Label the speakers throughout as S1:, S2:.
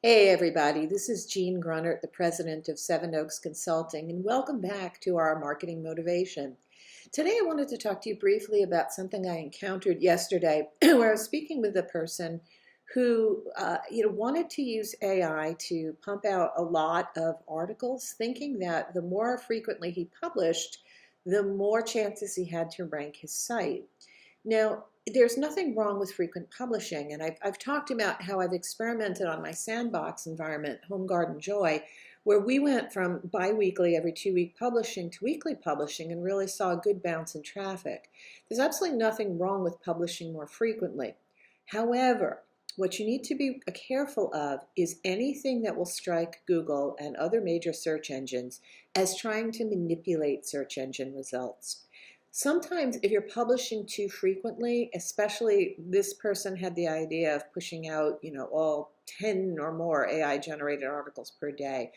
S1: Hey everybody, this is Jean Grunnert, the president of Seven Oaks Consulting, and welcome back to our marketing motivation. Today I wanted to talk to you briefly about something I encountered yesterday where I was speaking with a person who wanted to use AI to pump out a lot of articles, thinking that the more frequently he published, the more chances he had to rank his site. Now, there's nothing wrong with frequent publishing, and I've talked about how I've experimented on my sandbox environment, Home Garden Joy, where we went from bi-weekly, every 2-week publishing to weekly publishing and really saw a good bounce in traffic. There's absolutely nothing wrong with publishing more frequently. However, what you need to be careful of is anything that will strike Google and other major search engines as trying to manipulate search engine results. Sometimes if you're publishing too frequently, especially this person had the idea of pushing out, all 10 or more AI generated articles per day,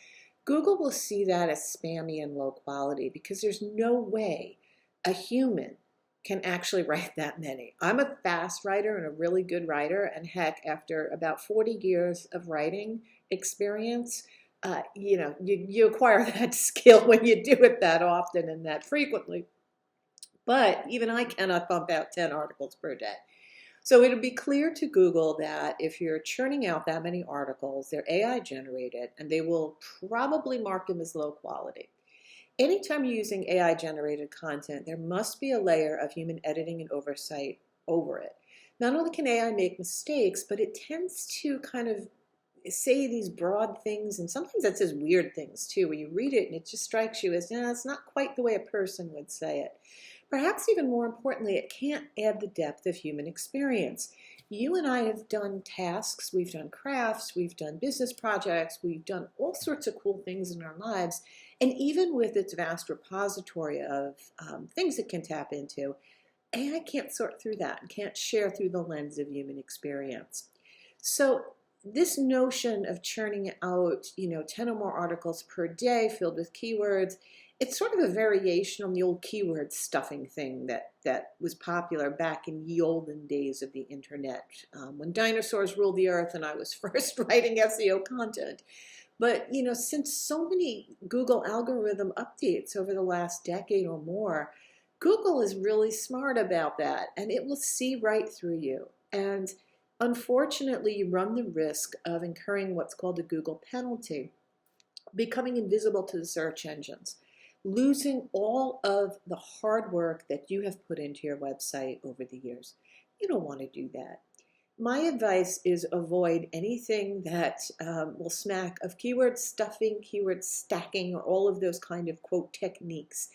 S1: Google will see that as spammy and low quality because there's no way a human can actually write that many. I'm a fast writer and a really good writer, and heck, after about 40 years of writing experience, you acquire that skill when you do it that often and that frequently. But even I cannot bump out 10 articles per day. So it'll be clear to Google that if you're churning out that many articles, they're AI generated, and they will probably mark them as low quality. Anytime you're using AI generated content, there must be a layer of human editing and oversight over it. Not only can AI make mistakes, but it tends to kind of say these broad things, and sometimes it says weird things too, where you read it and it just strikes you as, it's not quite the way a person would say it. Perhaps even more importantly, it can't add the depth of human experience. You and I have done tasks, we've done crafts, we've done business projects, we've done all sorts of cool things in our lives, and even with its vast repository of things it can tap into, AI can't sort through that, can't share through the lens of human experience. So this notion of churning out, 10 or more articles per day filled with keywords, it's sort of a variation on the old keyword stuffing thing that was popular back in ye olden days of the internet, when dinosaurs ruled the earth and I was first writing SEO content. But, since so many Google algorithm updates over the last decade or more, Google is really smart about that, and it will see right through you. And unfortunately, you run the risk of incurring what's called a Google penalty, becoming invisible to the search engines, losing all of the hard work that you have put into your website over the years. You don't want to do that. My advice is avoid anything that will smack of keyword stuffing, keyword stacking, or all of those kind of quote techniques.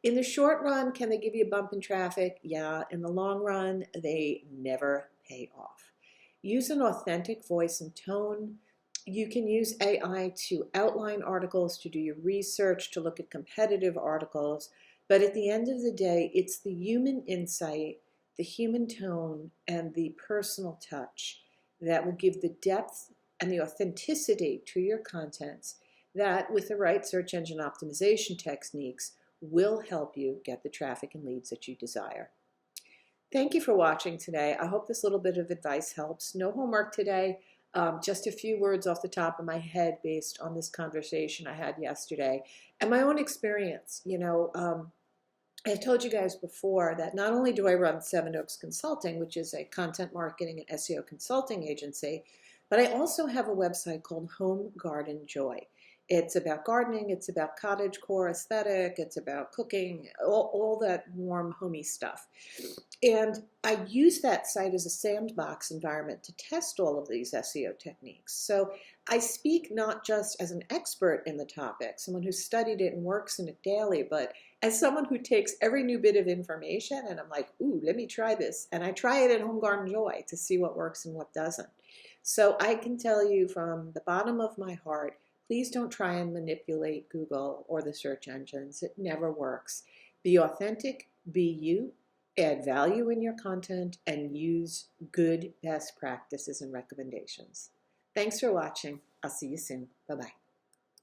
S1: In the short run, can they give you a bump in traffic? Yeah. In the long run, they never pay off. Use an authentic voice and tone. You can use AI to outline articles, to do your research, to look at competitive articles. But at the end of the day, it's the human insight, the human tone, and the personal touch that will give the depth and the authenticity to your contents that, with the right search engine optimization techniques, will help you get the traffic and leads that you desire. Thank you for watching today. I hope this little bit of advice helps. No homework today, just a few words off the top of my head based on this conversation I had yesterday and my own experience. I've told you guys before that not only do I run Seven Oaks Consulting, which is a content marketing and SEO consulting agency, but I also have a website called Home Garden Joy. It's about gardening, it's about cottagecore aesthetic, it's about cooking, all that warm, homey stuff. And I use that site as a sandbox environment to test all of these SEO techniques. So I speak not just as an expert in the topic, someone who's studied it and works in it daily, but as someone who takes every new bit of information and I'm like, ooh, let me try this. And I try it at Home Garden Joy to see what works and what doesn't. So I can tell you from the bottom of my heart, please don't try and manipulate Google or the search engines. It never works. Be authentic, be you, add value in your content, and use good best practices and recommendations. Thanks for watching. I'll see you soon. Bye-bye.